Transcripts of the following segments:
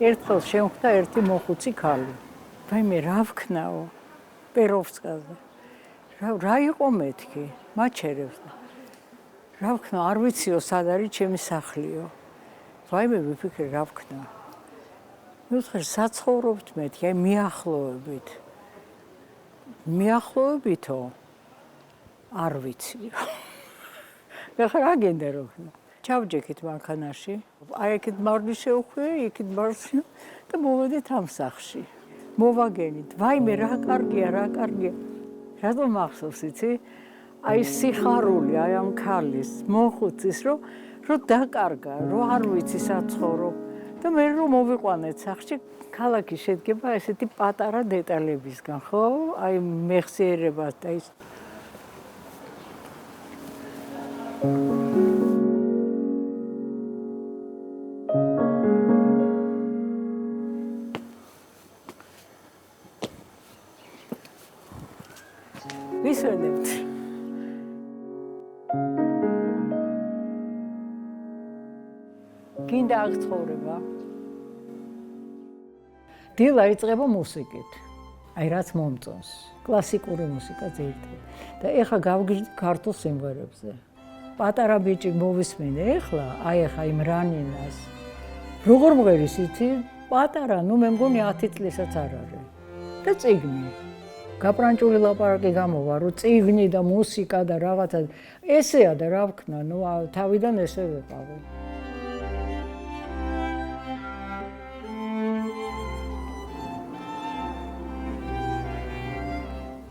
ერთხელ შემხვდა ერთი მოხუცი ქალი. ვაიმე, რა ვქნაო? პეროვსკაზე. რა იყო მეთქი? მაჩერებს. რა ვქნა, არ ვიციო სად არის ჩემი სახლიო. ვაიმე, ვიფიქრე რა ვქნა. მივხვდი საცხოვრობთ მეთქი, აი მიახლოებით. მიახლოებითო არ ვიციო. ეხლა რა გენდა რო ხნა? ჩავჯექით მანქანაში. აი ეგეთ მარდი შეუხვია, იქით მარდი და მოვედით ამ სახლში. მოვაგენით. ვაიმე, რა კარგია, რა კარგია. რატომ მახსოვს იცი? აი სიხარული, აი ამ ქალის, მოხუცის, რომ დაკარგა, რომ არ ვიცი საცხოვრო. და მე რომ მოვიყვანეთ სახლში, ქალაქი შედგება ესეთი პატარა დეტალებისგან, ხო? აი მეხსიერებას და ის ვისვენებთ. გინდა აქ ცხოვრება? დილა იწყება მუსიკით. აი რაც მომწონს. კლასიკური მუსიკა ძირითადად. და ეხლა გავგიჟდი ქართულ სიმღერებზე. პატარა ბიჭი მოვისმენე ეხლა, აი ეხლა იმ რანინას. როგორ მღერის იცი? პატარა, ნუ მე მგონი 10 წლისაც არ არის. და წიგნი. გაპრანჭული ლაპარაკი გამოვა, რომ წიგნი და მუსიკა და რაღაცა ესეა და რა ვქნა, ნუ თავიდან ესე ვეყავი.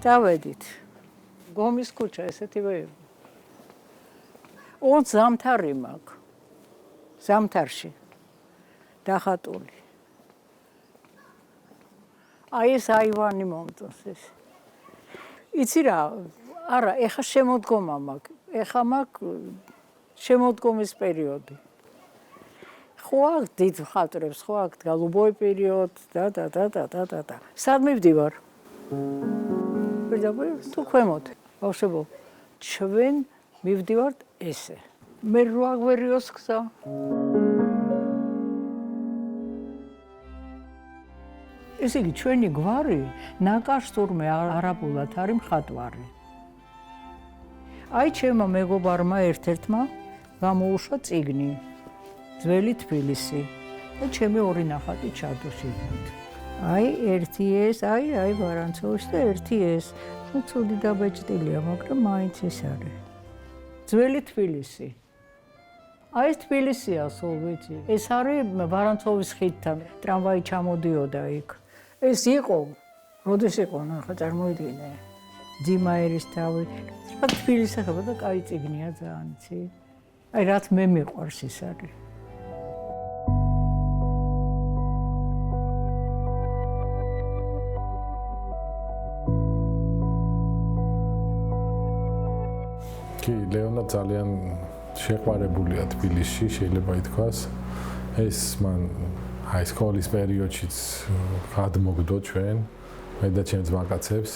დავედით. გომის ქუჩა ესეთივე. ოღონდ ზამთარი მაქვს. ზამთარში. დახატული. აი ეს აივანი მომწონს ეს. იცი რა, არა, ეხა შემოდგომა მაქვს. ეხა მაქვს შემოდგომის პერიოდი. ხო აქ დიდ ხატრებს, ხო აქ გალუბოი პერიოდ და. სად მივდივარ? თუ ქვემოთ, ბავშვებო, ჩვენ მივდივართ ესე. მე რო აგვერიოს გზა. ესე იგი, ჩვენი გვარი ნაკაშთურმე არაბულად არის მხატვარი. აი ჩემმა მეგობარმა ერთ-ერთმა გამოუშვა წიგნი, ძველი თბილისი და ჩემი ორი ნახატი ჩადო შიგნით. აი ერთი ეს, აი ვარანცოვში და ერთი ეს. ნუ ცუდი დაბეჭდილია, მაგრამ მაინც ეს არის. ძველი თბილისი. აი ეს თბილისია სულ ვიცი. ეს არის ვარანცოვის ხიდთან, ტრამვაი ჩამოდიოდა იქ. ეს იყო, როდეს იყო, ნახე წარმოიდგინე. ძიმაერის თავი. რა თბილისი ხება და კაი წიგნია ძალიან, იცი? აი რაც მე მიყვარს ის არის. კი, ლეონა ძალიან შეყვარებულია თბილისში, შეიძლება ითქვას. ეს მან აი სკოლის პერიოდშიც გადმოგდო ჩვენ, მე და ჩემს მაკაცებს.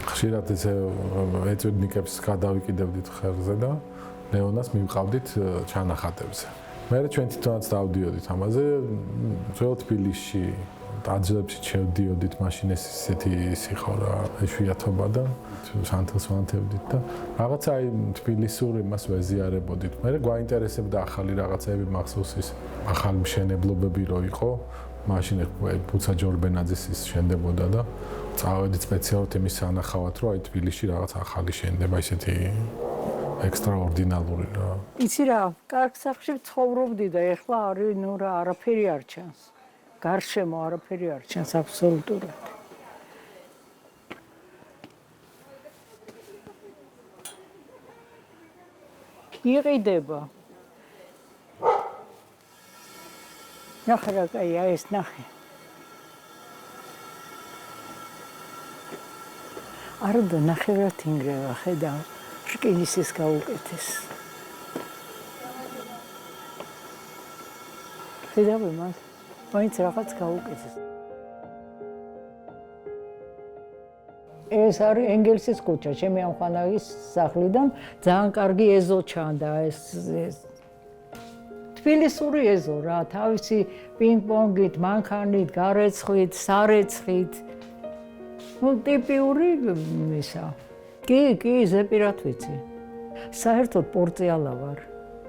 ხშირად ესე ეწვიდნიკებს გადავიკიდებდით ხელზე და ლეონას მივყავდით ჩანახატებზე. მე ჩვენ თვითონაც დავდიოდით ამაზე, ძველ თბილისში დაძრებში შევდიოდით, მაშინ ეს ისეთი სიხორა, ეშვიათობა და სანთელს ვანთებდით და რაღაცა აი თბილისური მას ვეზიარებოდით. მე გვაინტერესებდა ახალი რაღაცები, მახსოვს ის ახალი მშენებლობები რო იყო, მაშინ ბუცა ჯორბენაძის ის შენდებოდა და წავედით სპეციალურად იმის სანახავად, რომ აი თბილისში რაღაც ახალი შენდება, ისეთი ექსტრაორდინალური რა. იცი რა, კარგ სახლში ცხოვრობდი და ეხლა არის, ნუ რა, არაფერი არ ჩანს. გარშემო არაფერი არ ჩანს აბსოლუტურად. იყიდება. ნახე რა, კაია ეს ნახე. არა და ნახევრად ინგრევა, ხედავ, რკინის ის გაუკეთეს. ხედავ იმას. მაინც რაღაც გაუკეთეს. ეს არის ენგელსის ქუჩა, ჩემი ამხანაგის სახლიდან ძალიან კარგი ეზო ჩანდა ეს თბილისური ეზო რა, თავისი პინგ-პონგით, მანქანით, გარეცხვით, სარეცხით. ტიპიური ისა. კი, ზეპირად ვიცი. საერთოდ პორწიალა ვარ.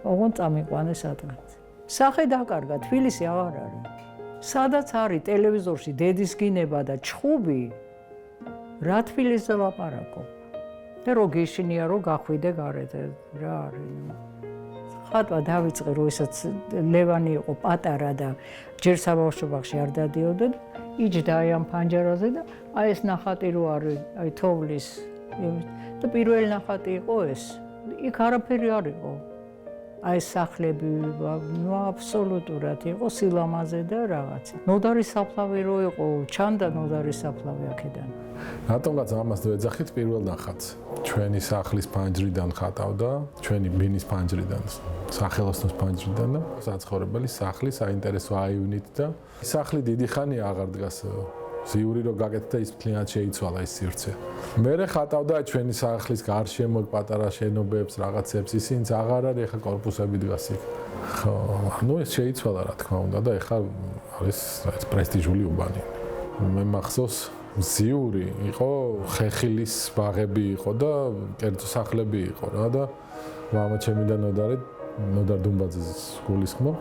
ოღონდ წამიყვანე სადღაც. სახე დაკარგა, თბილისი აღარ არის. სადაც არის ტელევიზორში დედის გინება და ჩხუბი, რა თბილისზე ლაპარაკობ. და რო გეშინია, რო გახვიდე გარეთ, რა არის. ხატვა დავიწყე, რომ ისაც ლევანი იყო პატარა და ჯერ საბავშვობაში არ დადიოდა და იჯდა აი ამ ფანჯარაზე და აი ეს ნახატი რო არის, აი თოვლის და პირველი ნახატი იყო ეს. იქ არაფერი არ იყო. აი სახლები, ნუ აბსოლუტურად იყო სილამაზე და რაღაცა. ნოდარი საფლავი რო იყო, ჩანდა ნოდარი საფლავი აქედან. რატომღაც ამას ვეძახით პირველ ნახატს. ჩვენი სახლის ფანჯრიდან ხატავდა, ჩვენი ბინის ფანჯრიდან, სახელოსნოს ფანჯრიდან და საცხოვრებელი სახლი საინტერესო აივნით და სახლი დიდი ხანია აღარ დგას. ზიური რო გაკეთდა ის მთლიანად შეიცვალა ის სივრცე. მერე ხატავდა ჩვენი სახლის გარშემო პატარა შენობებს, რაღაცებს, ისინიც აღარ არის, ეხა კორპუსები დგას იქ. ხო, ну ეს შეიცვალა რა თქმა უნდა და ეხა არის პრესტიჟული უბანი. მე მახსოვს ზიური იყო, ხეხილის ბაღები იყო და კერძო სახლები იყო რა და მამა ჩემი და ნოდარ დუმბაძეს გულისხმობ.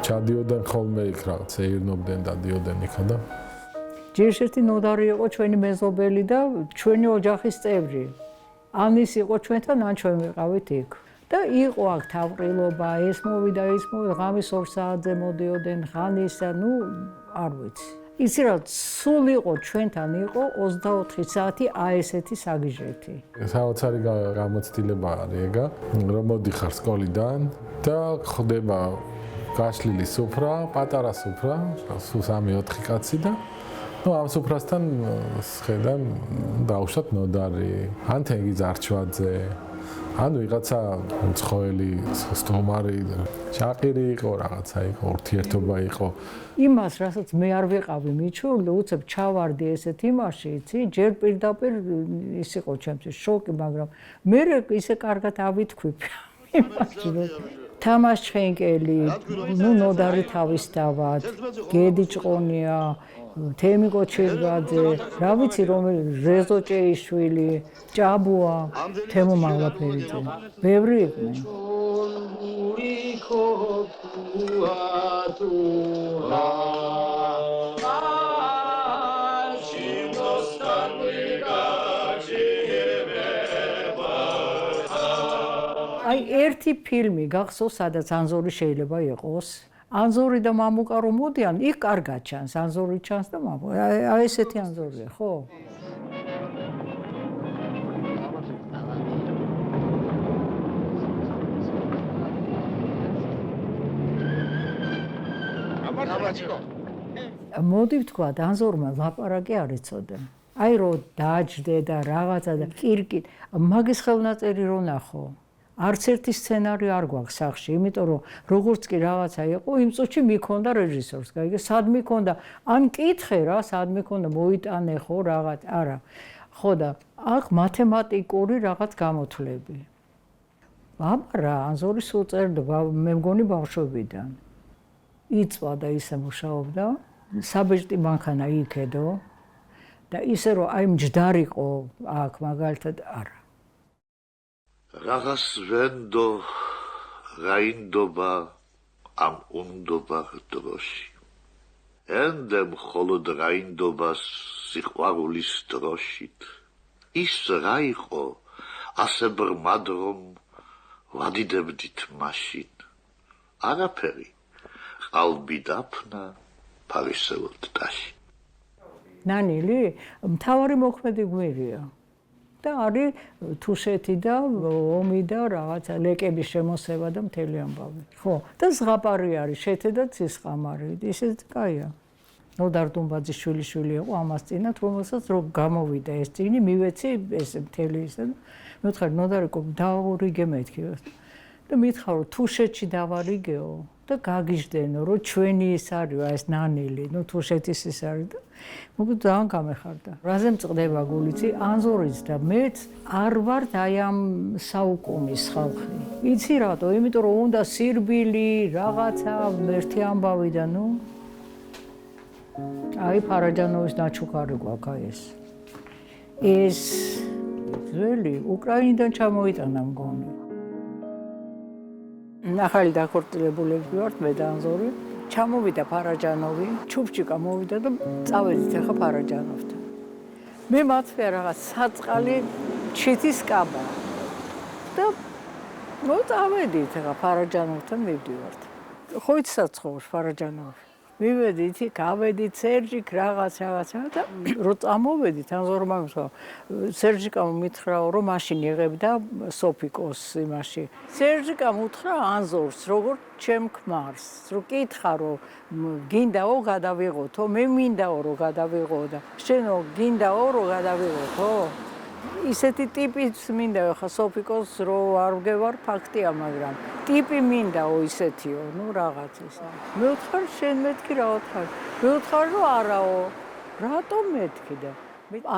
ჩადიოდნენ ხოლმე იქ რაღაც ეირნობდნენ და დიოდნენ იქა და ჯერშერთი ნოდარი იყო ჩვენი მეზობელი და ჩვენი ოჯახის წევრი. ან ის იყო ჩვენთან, ან ჩვენ ვიყავით იქ. და იყო აქ თავყრილობა, ეს მოვიდა, ღამის 2 საათზე მოდიოდნენ, ღანისა, ნუ არ ვიცი. იცი რა, სულ იყო ჩვენთან იყო 24 საათი აესეთი საგიჟეთი. საოცარი გამოცდილება არის ეგა, რომ მოდიხარ სკოლიდან და ხდება გაშლილი სუფრა, პატარა სუფრა, სულ 3-4 კაცი და ну ამ სუფრასთან შედან დაუშვათ ნოდარი, ან თენგი ზარჩვაძე, ან ვიღაცა მცხოველი სტომარი, ჩაყირი იყო, რაღაცა იყო, ურთიერთობა იყო. იმას, რასაც მე არ ვიყავი მიჩვეული, უცებ ჩავარდი ესეთ იმაში, იცი, ჯერ პირდაპირ ის იყო ჩემთვის შოკი, მაგრამ მე ისე კარგად ავითქვი იმაში. თამაშ ჩხენკელი, ну ნოდარი თავისთავად, გედი ჭყონია, თემი კოჩერგაძე, რა ვიცი რომელი რეზო ჭეიშვილი, ჭაბუა, თემო მაღლაფერიძე. ბევრი იყვნენ. აი ერთი ფილმი გახსოვს, სადაც ანზორი შეიძლება იყოს. ანზორი და მამუკა რომ მოდიან, იქ კარგად ჩანს, ანზორი ჩანს და მამუკა. აი ესეთი ანზორია, ხო? მოდი ვთქვათ, ანზორმა ლაპარაკი არ იცოდა. აი რომ დაჯდე და რაღაცა და კირკით, მაგის ხელნაწერი რო ნახო. არც ერთი სცენარი არ გვაქვს სახში, იმიტომ რომ როგორც კი რაღაცა იყო, იმ წუთში მიქონდა რეჟისორს, გაიგე, სად მიქონდა, ან კითხე რა, სად მიქონდა, მოიტანე ხო რაღაც, არა. ხო და აქ მათემატიკური რაღაც გამოთვლები. აბა რა, ანზორი სულ წერდა, მე მგონი ბავშვობიდან. იწვა და ისე მუშაობდა, საბეჭდი მანქანა იქედო და ისე რომ აი მჯდარიყო აქ მაგალითად არა. Რაღაც ვენდო რაინდობა ამ უნდობა დროში. ენდე მხოლოდ რაინდობას სიყვარულის დროშით. ის რა იყო, ასე ბრმად რომ ვადიდებდით მაშინ. არაფერი, ყალბი დაფნა ფარისეულთ ტაში. ნანილი, მთავარი მოქმედი გვირია. და არის თუშეთი და ომი და რაღაცა ლეკების შემოსევა და მთელი ამბავი. ხო, და ზღაპარი არის, შეთე და ცისყამარი. ისეთ კაია. ნოდარ დუმბაძის შვილიშვილი იყო ამას წინათ, რომელსაც რო გამოვიდა ეს წინი, მივეცი ეს მთელი ისე. მითხარ, ნოდარიკო, დავარიგე მეთქი. და მითხარ, თუშეთში დავარიგეო. და გაგიჟდენო, რომ ჩვენი ის არის, ეს ნანელი, თუშეთის ის არის და მოკლედ ძალიან გამეხარდა. რაზე მწყდება გულიცი, ანზორიც და მეც არ ვართ აი ამ საუკუნის ხალხი. იცი რატო? იმიტომ რომ უნდა სირბილი, რაღაცა, ერთი ამბავი და აი ფარაჯანოვის ნაჩუქარი გვაქვს ეს. ეს ძველი უკრაინიდან ჩამოიტანა მგონი. ახალი დაქორწილებულები ვართ მე და ანზორი. ჩამოვიდა ფარაჯანოვი, ჩუბჩიკა მოვიდა და წავედით ახლა ფარაჯანოვთან. მე მათვია რაღაც საწყალი ჩითის კაბა. და წავედით ახლა ფარაჯანოვთან მივდივართ. ხო იცი საცხობს ფარაჯანოვი. მივედით, გავედით სერჯიკ რაღაცა და რო წამოვედით ანზორმა მისვა სერჯიკამ მითხრაო რომ მაშინ იღებდა სოფიკოს იმაში. სერჯიკამ უთხრა ანზორს როგორ ჩემ ქმარს, რომ კითხა რომ გინდაო გადავიღოთო, მე მინდაო რომ გადავიღო და შენო გინდაო რომ გადავიღოთო. ისეთი ტიპის მინდა ხა სოფიკოს რო არ ვგევარ ფაქტია, მაგრამ ტიპი მინდაო ისეთიო, რაღაც ისა. მე ვთხარ შენ მეთქი რა ვთხარ. მე ვთხარ რომ არაო. რატომ მეთქი და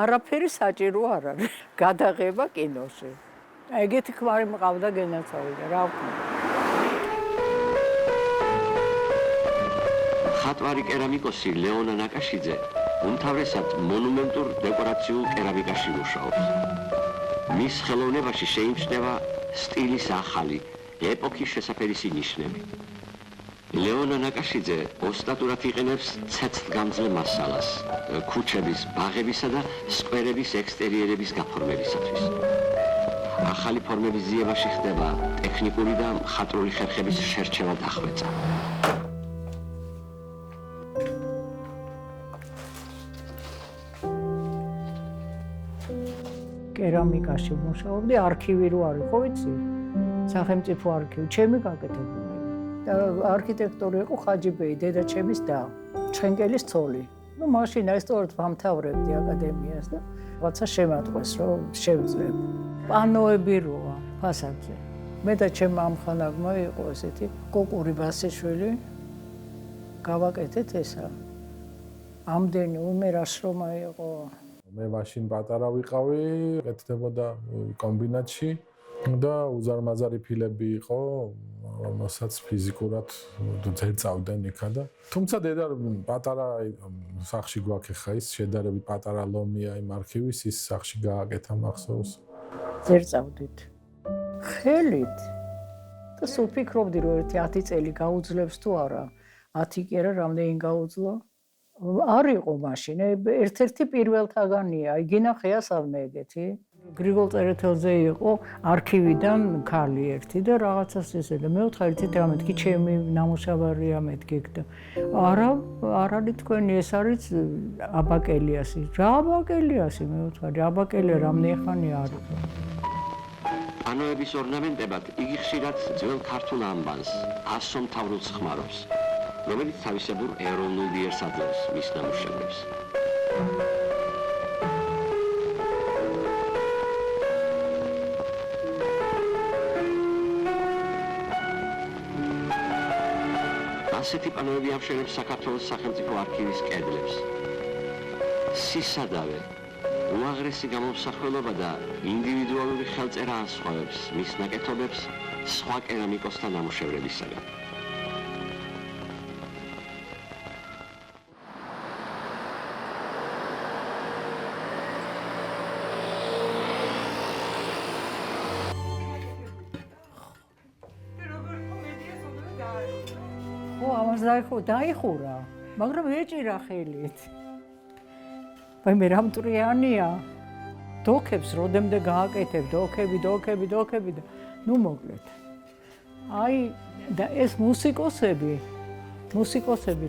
არაფერი საჭირო არ არის. გადაღება კინოში. ეგეთი ქმარი მყავდა გენაცავიდა, რა ვქნა. ხატვარი კერამიკოსი ლეონა ნაკაშიძე უმთავრესად მონუმენტურ დეკორაციულ კერამიკაში მუშაობს. მის ხელოვნებაში შეიმჩნევა სტილის ახალი, ეპოქის შესაფერისი ნიშნები. ლეონა ნაკაშიძე ოსტატურად იყენებს ცეცხლგამძლე მასალას, ქუჩების, ბაღებისა და სკვერების ექსტერიერების გაფორმებისათვის. ახალი ფორმების ძიებაში ხდება ტექნიკური და მხატვრული ხერხების შერჩევა დახვეწა. კერამიკაში მუშაობდი, არქივი რო არის, ხო ვიცი? სახელმწიფო არქივი, ჩემი გაკეთებული. და არქიტექტორი იყო ხაჯიბეი, დედაჩემის და ჩხენკელის ცოლი. მაშინ აი სწორედ ვამთავრებდი აკადემიას და რაღაცა შემატყვეს, რომ შევძლებ. პანოები როა ფასადზე. მე და ჩემ ამხანაგმა იყო ესეთი კოკური ბასიშვილი. გავაკეთეთ ესა. ამდენი უმერაშრომა იყო. მე მაშინ პატარა ვიყავი, ეკეთდებოდა კომბინატში და უზარმაზარი ფილები იყო, რომელსაც ფიზიკურად ძერწავდნენ იქა და თუმცა დედა პატარა სახში გვაქვს ხა ის შედარებით პატარა ლომია იმ არქივის ის სახში გააკეთა მახსოვს. ძერწავდით. ხელით. და სულ ფიქრობდი რომ ერთი 10 წელი გაუძლებს თუ არა. 10 კი არა, რამდენი გაუძლო? არ იყო მაშინ, ერთ-ერთი პირველთაგანია, იგინახეა სადმე ეგეთი. გრიგოლ წერეთელზე იყო არქივიდან ქალი ერთი და რაღაცას ესე და მე ვთხარ იცით რა მეთქი, ჩემი ნამუშევარია მეთქი და არა არის თქვენი ეს არის აბაკელიასი. რა აბაკელიასი მე ვთხარ, აბაკელია რამდენი ხანი არის. პანოების ორნამენტებად იგი ხშირად ძველ ქართულ ამბანს, ასომთავრულს ხმარობს. რომელიც თავისებურ ეროვნულიერს აძლევს მის ნამუშევრებს. ასეთი პანოები ამშვენებს საქართველოს სახელმწიფო არქივის კედლებს. სისადავე, უაღრესი გამომსახველობა და ინდივიდუალური ხელწერა ასხვავებს მის ნაკეთობებს სხვა კერამიკოსთა ნამუშევრებისაგან. დაიხურა, მაგრამ ეჭირა ხელით. ვაი მე რამტრიანია. დოქებს როდემდე გააკეთებ, დოქები და მოკლედ. აი და ეს მუსიკოსები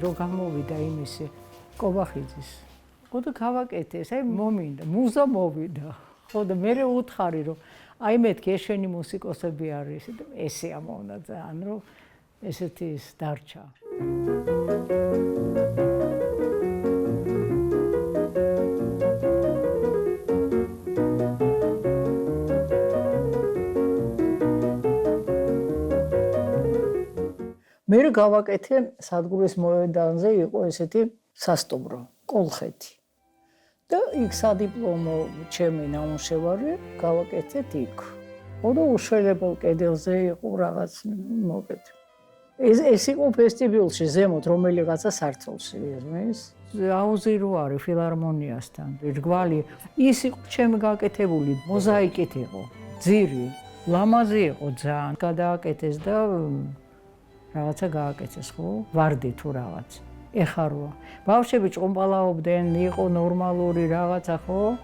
რო გამოვიდა იმისი კობახიძის. ხო და გავაკეთე, ეს აი მომინდა, მუზა მოვიდა. ხო და მე უთხარი რომ აი მეთქი ეს შენი მუსიკოსები არის და ესე ამოვნა ძალიან რომ ესეთი ის დარჩა. მე მერე გავაკეთე სადგურის მოედანზე იყო ესეთი სასტუმრო, კოლხეთი. და იქ სადიპლომო ჩემი ნამუშევარი გავაკეთეთ იქ. ორი უშველებელ კედელზე იყო რაღაც მოკეთ. ეს იყო ფესტივალში ზემოთ რომელიღაცა სარცელში ისმის. აუზირო არის ფილარმონიასთან. რგვალი ის იყო ჩემი გაკეთებული, მოზაიკით იყო, ძირი, ლამაზი იყო ძალიან. გადააკეთეს და რაღაცა გააკეთეს, ხო? ვარდი თუ რაღაც. ეხარვა. ბავშვები ჭყონპალაობდნენ, იყო ნორმალური რაღაცა, ხო?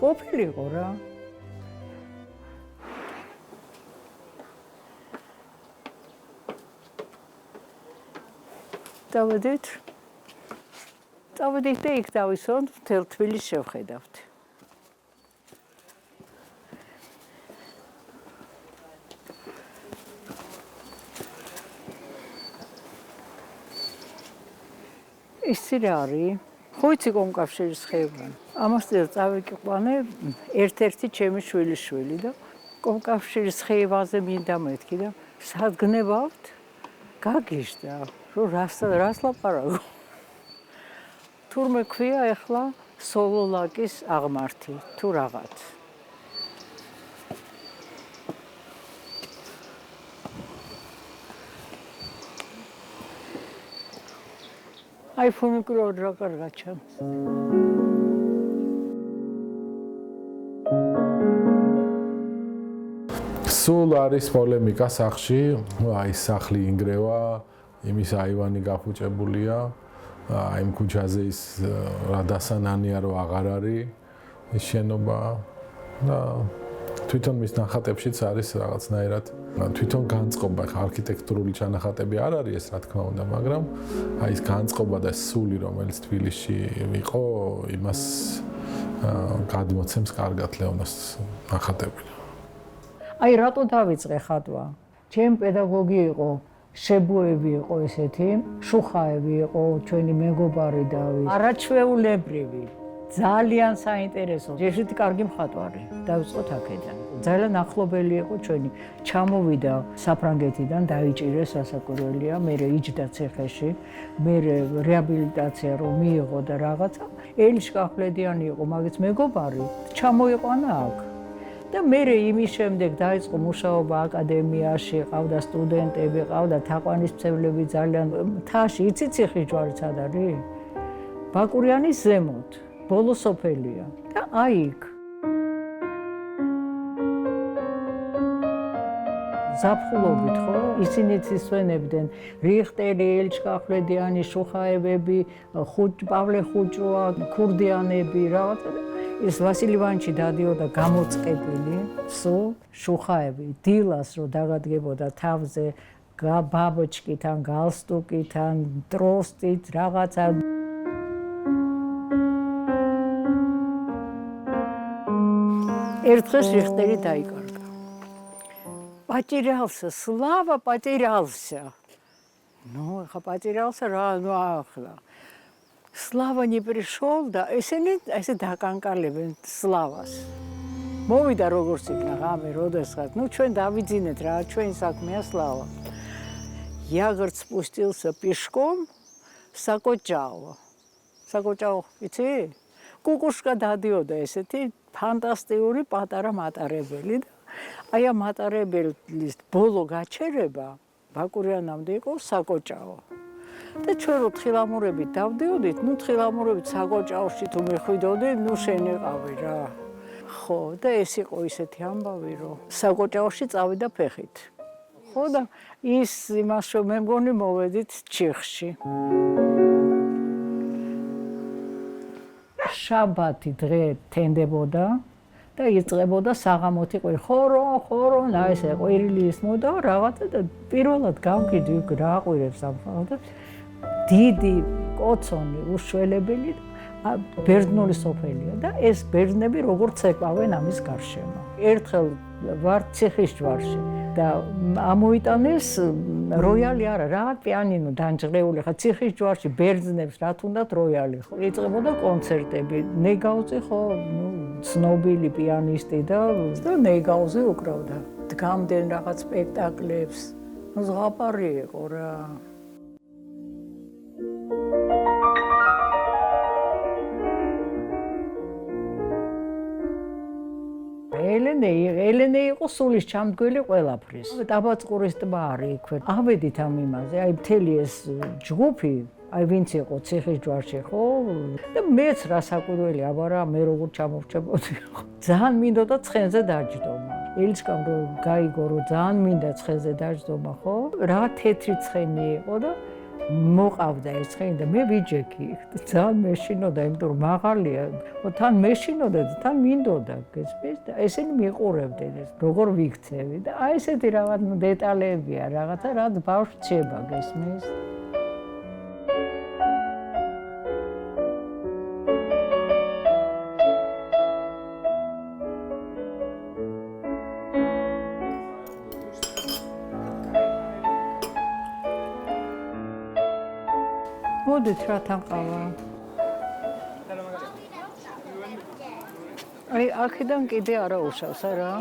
ყოფილიყო რა. დავედით და იქ დავისვამ, მთელ თბილისს შევხედავთ. ის რა არის? ხო იცი კომკავშირის ხეობა. ამასწორ წავიკიყვანე ერთ-ერთი ჩემი შვილიშვილი და კომკავშირის ხეივაზე მინდა მეთქი და სადგნებავთ გაგიჟდა. რას ლაპარაკო? თურმე ქვია ეხლა სოლოლაკის აღმართი თუ რაღაც. აი ფუნიკულოდ რა კარგად ჩანს. სულ არის პოლემიკა სახში, აი სახლი ინგრევა, იმის აივანი გაფუჭებულია, აი იმ ქუჩაზე ის რა დასანანია რომ აღარ არის ის შენობა და თვითონ მის ნახატებშიც არის რაღაცნაირად თვითონ განწყობა, ხა არქიტექტურული ჩანახატები არ არის ეს რა თქმა უნდა, მაგრამ აი ეს განწყობა და სული რომელიც თბილისში იყო, იმას გადმოცემს კარგად ლეონას ნახატები. აი რატო დავიწყე ხატვა? ჩემი პედაგოგი იყო, შებუები იყო ესეთი, შუხაევი იყო, ჩვენი მეგობარი დავით. არაჩვეულებრივი, ძალიან საინტერესო. ჯეშით კარგი მხატვარი. დავიწყოთ აქედან. ძალიან ახლობელი იყო ჩვენი. ჩამოვიდა საფრანგეთიდან, დაიჭირეს სასაკვირველია, მერე იჯდა ციხეში, მერე რეაბილიტაცია რომ მიიღო და რაღაცა. ელიშკა ახვლედიანი იყო, მაგის მეგობარი, ჩამოიყვანა აქ. და მერე იმის შემდეგ დაიწყო მუშაობა აკადემიაში, ყავდა სტუდენტები, ყავდა თაყვანისმცემლები ძალიან. მთაში იცი ციხის ჯვარი სად არის? ბაკურიანის ზემოთ, ბოლო სოფელია. და აი იქ. ზაფხულობით ხო? ისინიც ისვენებდნენ რიხტერი, ელჩკა ახვლედიანი, შუხაევები, პავლე ხუჭუა, ქურდიანები, რაღაცა. ეს ვასილ ივანიჩი დადიოდა გამოწყებილი, სულ შუხაები, დილას რო დაგადგებოდა თავზე, ბაბოჩკიდან, გალსტუკიდან, ტროსტით, რაღაცა. ერთხელ რიხტერი დაიკარგა. Потерялся, слава потерялся. Ну, ეხა потерялся რა, ну ახლა. Слава не пришел და ესე დაკანკალებენ სლავას. მოვიდა როგორც იქნა ღამე, როდესაც, ну ჩვენ დავიძინეთ რა, ჩვენი საქმეა სლავა. Я, говорит, спустился пешком საკოჭაო. საკოჭაო, იცი? კუკუშკა დადიოდა ესეთი ფანტასტიკური პატარა მატარებელი და აი ამ მატარებელის ბოლო გაჩერება ბაკურიანამდე იყო საკოჭაო. და ჩვენ რო თხილამურებით დავდიოდით, ну თხილამურებით საკოჭაოში თუ მიხვიდოდი, ну შენიყავი რა. ხო, და ეს იყო ისეთი ამბავი, რომ საკოჭაოში წავიდა ფეხით. ხო და ის იმას რომ მე მგონი მოვედით ჩიხში. შაბათი დღე თენდებოდა და იწყებოდა საღამოთი ყვირი. ხორო, და ესე ყვირილი ისმოდა რაღაცა და პირველად გავგიდი იქ რა ყვირებს ამხაო და დიდი კოცონი უშველებელი ბერძნული სოფელია და ეს ბერძნები როგორც ეკავენ ამის გარშემო. ერთხელ ვარ ციხის ჯვარში და ამოიტანეს როიალი არა, რა პიანინო განჭრეული ხა ციხის ჯვარში ბერძნებს რა თუნდათ როიალი ხო. იწყებოდა კონცერტები, ნეგაუზე ხო, ცნობილი პიანისტი და ნეგაუზე უკრავდა. დგამდნენ რაღაც სპექტაკლებს. ზღაპარი იყო რა. ელენე იყო სულის ჩამდგელი ყველაფრის. დაბაწყურის ტბა არის იქვე. ავედით ამ იმაზე, აი მთელი ეს ჯგუფი, აი ვინც იყო ციხის ჯვარში, ხო? და მეც რა საკვირველი აბარა, მე როგორ ჩამოვრჩებოდი. ძალიან მინდოდა ცხენზე დაჯდომა. ელჩკამ რომ გაიგო, რომ ძალიან მინდა ცხენზე დაჯდომა, ხო? რა თეთრი ცხენი იყო და მოყავდა ეს ცხენი და მე ვიჯექი. ძალიან მეშინოდა, იმიტომ რომ მაღალია. თან მეშინოდა და თან მინდოდა გესმის და ესენი მიყურებდნენ ეს როგორ ვიქცევი და აი ესეთი რაღაც დეტალებია რაღაცა რაც ბავშვს რჩება გესმის. მოდით რა თანყავა. აი აქედან კიდე არა უშავს არა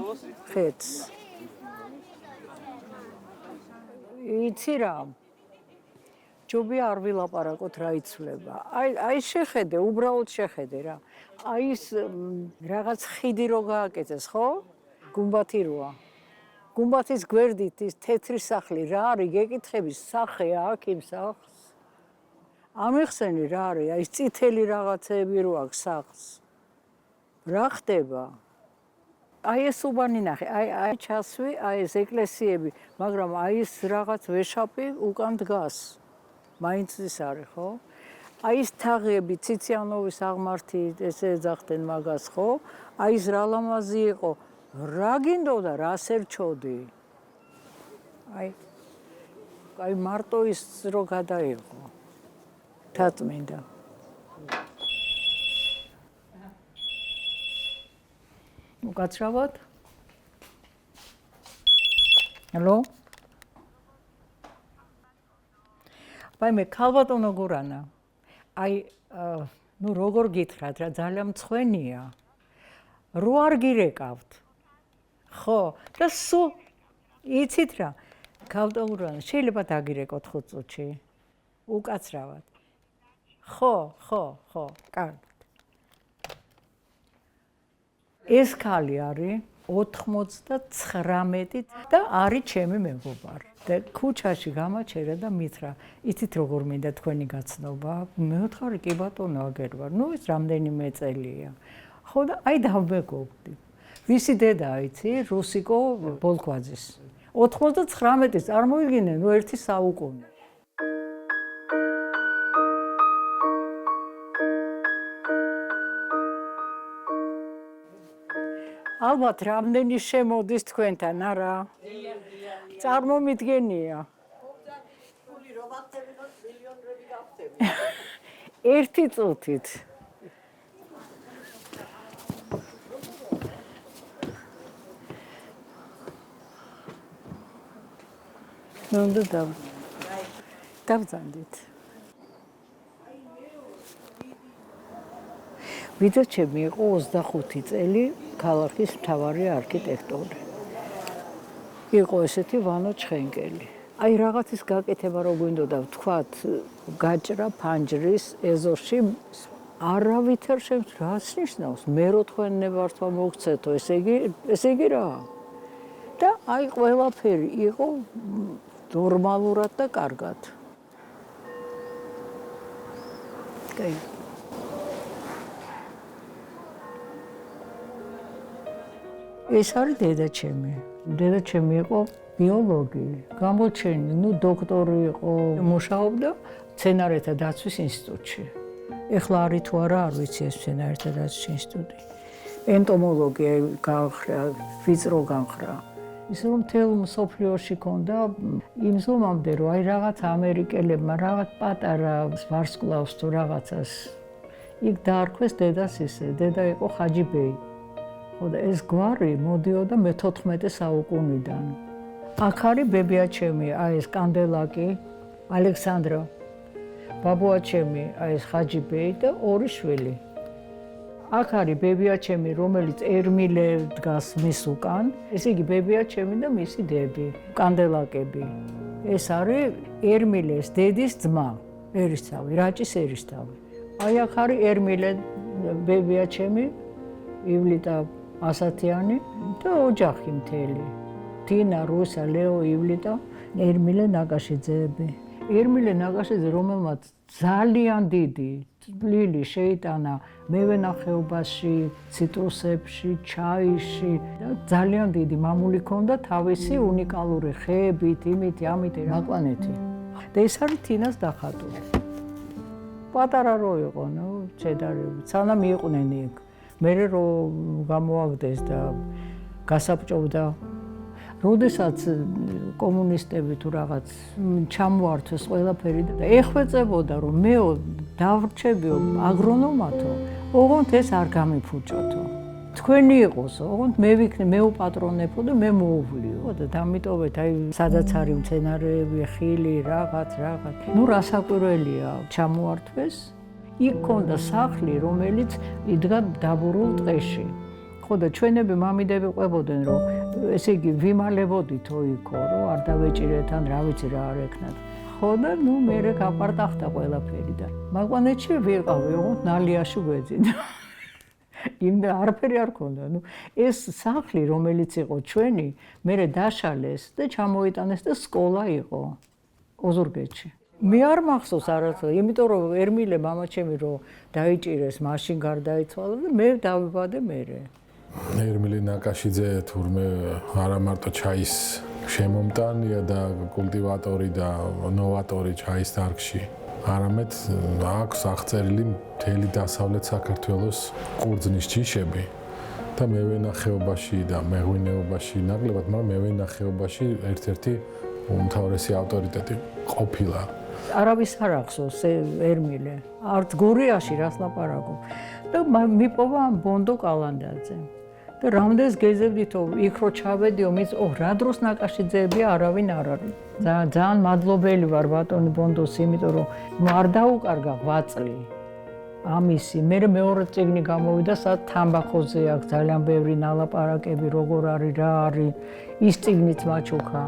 ხეთს. იცი რა. ჯობია არ ვილაპარაკოთ რა იცვლება. აი შეხედე, უბრალოდ შეხედე რა. აი ეს რაღაც ხიდი რო გააკეთეს, ხო? გუმბათი როა. გუმბათის გვერდით ის თეთრი სახლი რა არის? გეკითხები სახეა აქ იმ სახლს. ამიხსენი რა არის? აი წითელი რაღაცები რო აქვს სახლს. რა ხდება? აი ეს უბანი ნახე, აი ჩასვი, აი ეს ეკლესიები, მაგრამ აი ეს რაღაც ვეშაპი უკან დგას. მაინც ის არის, ხო? აი ეს თაღები, ციციანოვის აღმართი ესე ეძახდნენ მაგას, ხო? აი ეს რა ლამაზი იყო. რა გინდოდა, რა სერჩოდი? აი მარტო ის რო გადაიღო. თაწმინდა. უკაცრავად? ჰალო? აი მე ქალბატონო გურანა. აი ნუ როგორ გითხრათ რა ძალიან მწვენია. რო არ გირეკავთ. ხო, და სულ იცით რა. ქალბატონო გურანა, შეიძლება დაგირეკოთ 5 წუთში. უკაცრავად. ხო, კარგად. ეს ქალი არის 99 და არის ჩემი მეგობარი. და ქუჩაში გამაჩერა და მითხრა, იცით როგორ მინდა თქვენი გაცნობა? მე ვთქვი, კი ბატონო, აგერ ვარ. ნუ ეს რამდენიმე წელია. ხო და აი დავმეგობდი. ვისი დედაა იცი? რუსიკო ბოლქვაძის. 99-ის წარმოიდგინე, ნუ ერთი საუკუნე. ალბათ რამდენი შემოდის თქვენთან, არა? წარმომიდგენია. ფული რომ აღწევინოთ მილიონები გავხდები. 1 წუთით. ნუ დავძანდით. ვიდრე იყო 25 წელი ქალაქის მთავარი არქიტექტორი. იყო ესეთი ვანო ჩხენკელი. აი რაღაცის გაკეთება რო გვინდოდა ვთქვათ გაჭრა ფანჯრის ეზოში არავითარ შემს რას ნიშნავს? მე რო თქვენ ნებართვა მოგცეთო, ესე იგი რა? და აი ყველაფერი იყო ნორმალურად და კარგად. კაი. ეს არის დედაჩემი. დედაჩემი იყო ბიოლოგი, გამოჩენი, ნუ დოქტორი იყო, მუშაობდა მცენარეთა დაცვის ინსტიტუტში. ეხლა არის თუ არა, არ ვიცი ეს მცენარეთა დაცვის ინსტიტუტი. ენტომოლოგია განხრა, ვიწრო განხრა. ის რომ მთელ მსოფლიოში ქონდა იმ ზომამდე, რომ აი რაღაც ამერიკელებმა რაღაც პატარა ვარსკვლავს თუ რაღაცას იქ დაარქვეს დედას ისე, დედა იყო ხაჯიბეი. ხო და ეს გვარი მოდიოდა მე-14 საუკუნიდან. აქ არის ბებიაჩემი, აი ეს კანდელაკი, ალექსანდრო. ბაბუაჩემი, აი ეს ხაჯიბეი და 2 შვილი. აქ არის ბებიაჩემი, რომელიც ერმილე დგას მის უკან. ესე იგი ბებიაჩემი და მისი დები, კანდელაკები. ეს არის ერმილეს დედის ძმა, ერისთავი, რაჭის ერისთავი. აი აქ არის ერმილე ბებია ჩემი, ივლიტა ასათიანი და ოჯახი მთელი. თინა, რუსა, ლეო, ივლიტა, ერმილე ნაკაშიძეები. ერმილე ნაკაშიძე, რომელმაც ძალიან დიდი წვლილი შეიტანა მევენახეობაში, ციტრუსებში, ჩაიში და ძალიან დიდი მამული ჰქონდა თავისი უნიკალური ხეებით, იმით, ამით, მაკვანეთი. და ეს არის თინას დახატული. პატარა რო იყო, შედარებით, სანამ იყვნენ იქ. მერე რო გამოაგდეს და გასაბჭოვდა. როდესაც კომუნისტები თუ რაღაც ჩამოართვეს ყველაფერი და ეხვეწებოდა რომ მეო დავრჩებიო აგრონომათო, ოღონდ ეს არ გამიფუჭოთო. თქვენი იყოსო, ოღონდ მე ვიქნე, მე უპატრონებო და მე მოუვლიო და დამიტოვეთ აი სადაც არის მცენარეები, ხილი, რაღაც. ნუ რასაკვირველია ჩამოართვეს. იქ ქონდა სახლი, რომელიც იდგა დაბურულ ტყეში. ხო და ჩვენები მამიდები ყვებოდნენ რომ ესე იგი ვიმალებოდითო იქო რომ არ დავეჭირეთ ან რა ვიცი რა არ ეკნათ. ხო და ნუ მერე გაპარტახდა ყველაფერი და მაკვანეთში ვიყავი, ოღონდ ნალიაში გვეძინა. იმდა არაფერი არ ქონდა. ნუ ეს სახლი რომელიც იყო ჩვენი, მერე დაშალეს და ჩამოიტანეს და სკოლა იყო ოზურგეთში. მე არ მახსოვს არასდროს, იმიტომ რომ ერმილე მამაჩემი რომ დაიჭირეს, მაშინ გარდაიცვალა და მე დავიბადე მერე. ერმილე ნაკაშიძე თურმე არა მარტო ჩაის შემომტანია და კულტივატორი და ნოვატორი ჩაის დარგში, არამედ აქვს აღწერილი მთელი დასავლეთ საქართველოს ყურძნის ჯიშები და მევენახეობაში და მეღვინეობაში ნაკლებად, მაგრამ მევენახეობაში ერთ-ერთი უმთავრესი ავტორიტეტი ყოფილა. არავის არ ახსოვს ერმილე, არც გურიაში რას ლაპარაკობ და მიპოვა ამ ბონდო კალანდაძე. და რამდენს გეზებდითო იქ რო ჩავედიო, მის რა დროს ნაკაშიძეებია არავინ არ არის. ძალიან მადლობელი ვარ ბატონი ბონდოს, იმიტომ რომ არ დაუკარგა 8 წელი. ამისი, მე მეორე წიგნი გამოვიდა, სადაც თამბაქოზე აქვს ძალიან ბევრი ნალაპარაკები, როგორ არის, რა არის, ის წიგნიც მაჩუქა.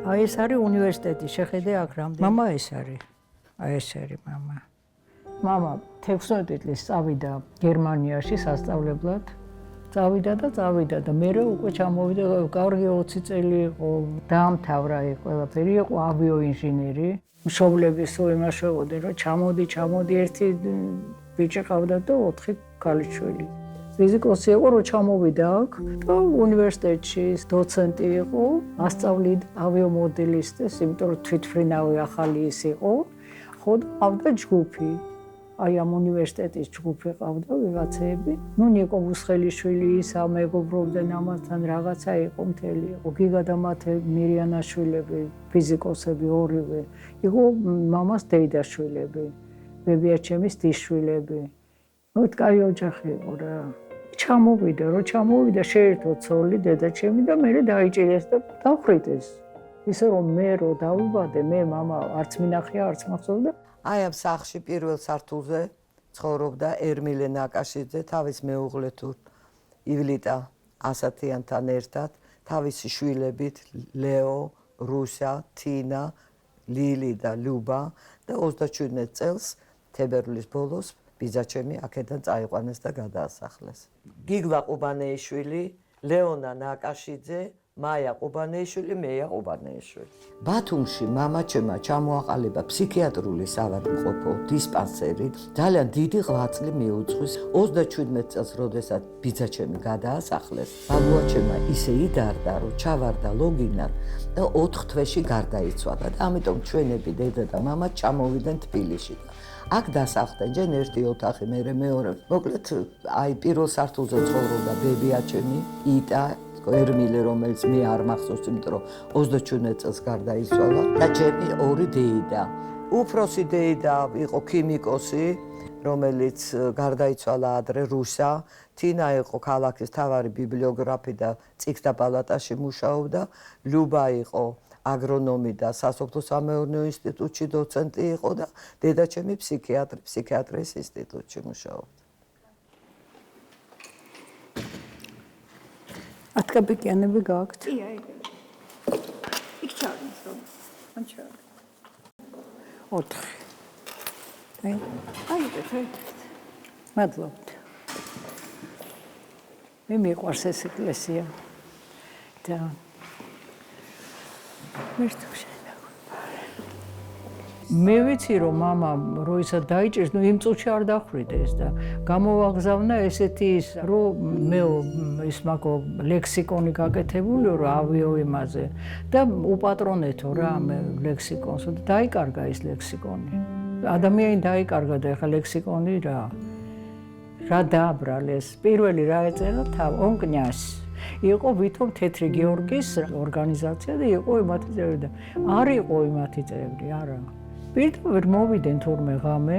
აი ეს არის უნივერსიტეტი, შეხედე აქ რამდენი. მამა ეს არის. აი ეს არის მამა. მამა 16 წლის წავიდა გერმანიაში სასწავლებლად. წავიდა და მერე უკვე ჩამოვიდა, კარგი 20 წელი იყო, დაამთავრა იქ ყველაფერი, იყო ავიოინჟინერი. მშობლების სულ იმაშველოდნენ, რომ ჩამოდი, ერთი ბიჭი ყავდა და 4 ქალიშვილი. ფიზიკოსი იყო, რომ ჩამოვიდა აქ და უნივერსიტეტში დოცენტი იყო, ასწავლიდა ავიომოდელისტებს, იმიტომ რომ თვითმფრინავი ახალი ის იყო. ხო და ყავდა ჯგუფი. აი ამ უნივერსიტეტის ჯგუფი ყავდა ვიღაცეები. ნუ ნიკო მუსხელიშვილი ისა მეგობრობდნენ ამასთან, რაღაცა იყო მთელი. იყო გიგა და მათე მირიანაშვილები, ფიზიკოსები ორივე. იყო მამას დეიდაშვილები, ბებიაჩემის დიშვილები. ნუ კაი ოჯახი იყო რა. ჩამოვიდა, შეერთო ცოლი, დედაჩემი და მე დაიჭირეს და დახრიტეს. ისე რომ მე რო დავიბადე, მე მამა არც მინახია, არც მახსოვდა. აი ამ სახლში პირველ სართულზე ცხოვრობდა ერმილე ნაკაშიძე თავის მეუღლეთურ ივლიტა ასათიანთან ერთად, თავისი შვილებით ლეო, რუსა, თინა, ლილი და ლუბა და 37 წელს თებერვლის ბოლოს ბიძაჩემი აქედან წაიყვანეს და გადაასახლეს. გიგლა ყუბანეიშვილი, ლეონა ნაკაშიძე, მაია ყუბანეიშვილი, მეია ყუბანეიშვილი. ბათუმში მამაჩემმა ჩამოაყალიბა ფსიქიატრული საავადმყოფო დისპანსერი. ძალიან დიდი ღვაწლი მიუძღვის 37 წელს, როდესაც ბიძაჩემი გადაასახლეს. ბაბუაჩემმა ისე იდარდა, რომ ჩავარდა ლოგინად და 4 თვეში გარდაიცვალა და ამიტომ ჩვენები დედა და მამა ჩამოვიდნენ თბილისში. აქ დასახლდნენ ჯერ ერთი ოთახი, მერე მეორე. მოკლედ, აი პირველ სართულზე ცხოვრობდა ბებიაჩემი, იტა ერმილე, რომელიც მე არ მახსოვს, იმიტომ რომ 37 წელს გარდაიცვალა და ჩემი ორი დეიდა. უფროსი დეიდა იყო ქიმიკოსი, რომელიც გარდაიცვალა ადრე რუსა. თინა იყო ქალაქის მთავარი ბიბლიოგრაფი და წიგნთა პალატაში მუშაობდა. ლუბა იყო აგრონომი და სასოფლო-სამეურნეო ინსტიტუტში დოცენტი იყო და დედაჩემი ფსიქიატრი, ფსიქიატრიის ინსტიტუტში მუშაობდა. ათკაპიკიანები გააქვთ? კი, აი. იქ ჩავდით რომ. 4. მადლობთ. მე მიყვარს ეს ეკლესია და მე ვიცი რომ мама როისაც დაიჭირს, იმ წუთში არ დახვიდეს და გამოვაგზავნა ესეთი რომ მე ის მაგო ლექსიკონი გაკეთებული რა ავიო იმაზე და უპატრონეთო რა მე ლექსიკონს და დაიკარგა ის ლექსიკონი. ადამიანი დაიკარგა და ეხა ლექსიკონი რა დააბრალეს. პირველი რა ეწერა თავ ონკნიას. იყო ვითომ თეთრი გიორგის ორგანიზაცია და იყო იმათი წევრი და არ იყო იმათი წევრი, არა. პირდაპირ მოვიდნენ თურმე ღამე.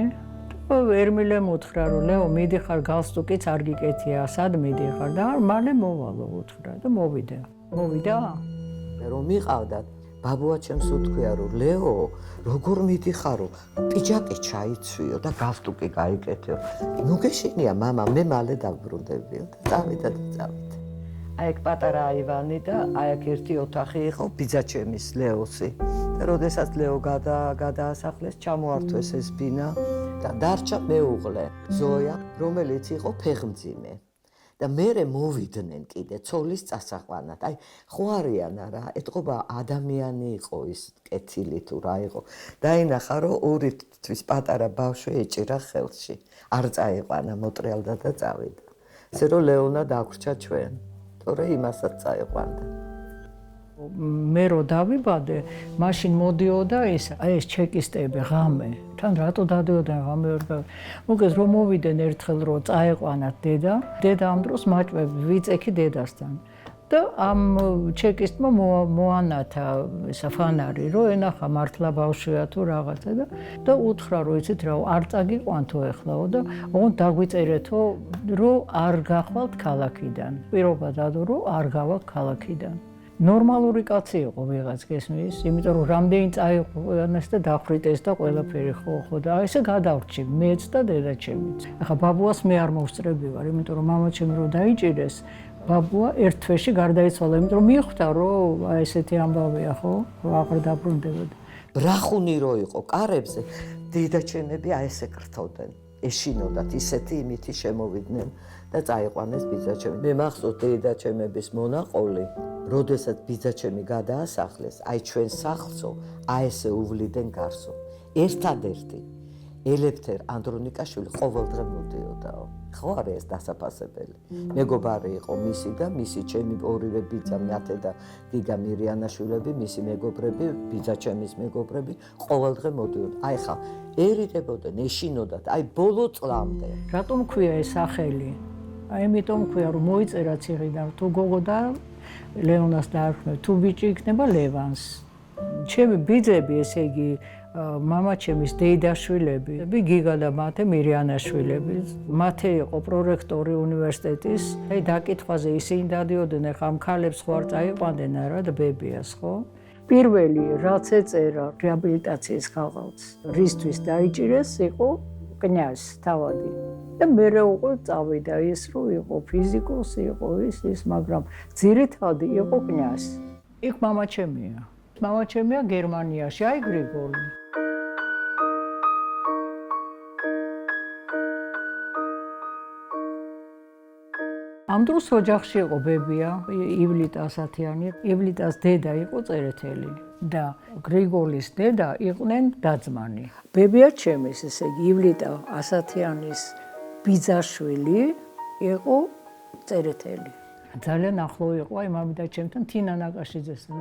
ერმილემ უთხრა რომ ლეო მიდიხარ გალსტუკიც არ გიკეთია, სად მიდიხარ და მალე მოვალო უთხრა და მოვიდა. რომ მიყავდათ ბაბუა ჩემს უთქვია რომ ლეო როგორ მიდიხარო პიჯაკი ჩაიცვიო და გალსტუკი გაიკეთეო. ნუ გეშინია მამა მე მალე დავბრუნდებიო და წავიდა. აი ეგ პატარა აივანი და აი აქ ერთი ოთახი იყო ბიძაჩემის ლეოსი. და როდესაც ლეო გადაასახლეს, ჩამოართვეს ეს ბინა და დარჩა მეუღლე ზოია, რომელიც იყო ფეხმძიმე. და მერე მოვიდნენ კიდე ცოლის წასაყვანად. აი ხო არიან რა, ეთყობა ადამიანი იყო ის კეთილი თუ რა იყო. დაინახა რომ ორი თვის პატარა ბავშვი ეჭირა ხელში. არ წაიყვანა, მოტრიალდა და წავიდა. ესე რომ ლეონა დაგვრჩა ჩვენ. თორე იმასაც წაიყვანდა. მე რო დავიბადე, მაშინ მოდიოდა ეს ჩეკისტები ღამე. თან რატო დადიოდნენ ღამე? მოგეს რომ მოვიდნენ ერთხელ რო წაეყვანათ დედა ამ დროს მაჭვები ვიწექი დედასთან. და ამ ჩეკისტმა მოანათა ესა ფანარი, რომ ენახა მართლა ბავშვია თუ რაღაცა და უთხრა რომ იცით რა, არ წაგიყვანთო ეხლაო და ოღონდ დაგვიწერეთო, რომ არ გახვალთ ქალაქიდან. პირობა დადო, რომ არ გავალთ ქალაქიდან. ნორმალური კაცი იყო ვიღაც გესმის, იმიტომ რომ რამდენი წაიყვანეს და დახრიტეს და ყველაფერი ხო და ესე გადავრჩი მეც და დედაჩემიც. ახლა ბაბუას მე არ მოვსწრები ვარ, იმიტომ რომ მამაჩემი რო დაიჭირეს, ბაბუა ერთ თვეში გარდაიცვალა, იმიტომ რომ მიხვდა რომ ესეთი ამბავია ხო, რომ აღარ დაბრუნდებოდა. ბრახუნი რო იყო კარებზე, დედაჩემები აი ესე კრთავდნენ. ეშინოდათ ისეთი იმითი შემოვიდნენ და წაიყვანეს ბიძაჩემი. მე მახსოვს დედაჩემების მონაყოლი, როდესაც ბიძაჩემი გადაასახლეს, აი ჩვენ სახლსო, აი ესე უვლიდნენ გარსო. ერთადერთი ელეფთერ ანდრონიკაშვილი ყოველდღე მოდიოდაო. ხო არის ეს დასაფასებელი. მეგობარი იყო მისი და მისი ჩემი ორივე ბიძა მათე და გიგა მირიანაშვილები, მისი მეგობრები, ბიძაჩემის მეგობრები ყოველდღე მოდიოდა. აი ხა ერიდებოდნენ, ეშინოდათ, აი ბოლო წლამდე. რატომ ქვია ეს სახელი? აი იმიტომ ქვია რომ მოიწერა ციხიდან, თუ გოგო და ლეონას დაარქმევ, თუ ბიჭი იქნება ლევანს. ჩემი ბიძები, ესე იგი მამაჩემის დეიდაშვილები, გიგა და მათე მირიანაშვილები. მათე იყო პრორექტორი უნივერსიტეტის. აი დაკითხვაზე ისინი დადიოდნენ, ხა ამ ქალებს ხო არ წაიყვანდნენ არა და ბებიას, ხო? პირველი რაც ეწერა რეაბილიტაციის ხალხს, რისთვის დაიჭირეს, იყო კნიაზ თავადი. და მერე უკვე წავიდა ის, რომ იყო ფიზიკოსი, იყო ის, მაგრამ ძირითადი იყო კნიაზ. იქ მამაჩემია. მამაჩემია გერმანიაში, აი გრიგოლი. ამ დროს ოჯახში იყო ბებია, ივლიტა ასათიანი. ივლიტას დედა იყო წერეთელი და გრიგოლის დედა იყვნენ დაძმანი. ბებია ჩემის, ესე იგი ივლიტა ასათიანის ბიძაშვილი იყო წერეთელი. ძალიან ახლო იყო აი მამიდა ჩემთან თინა ნაკაშიძესთან.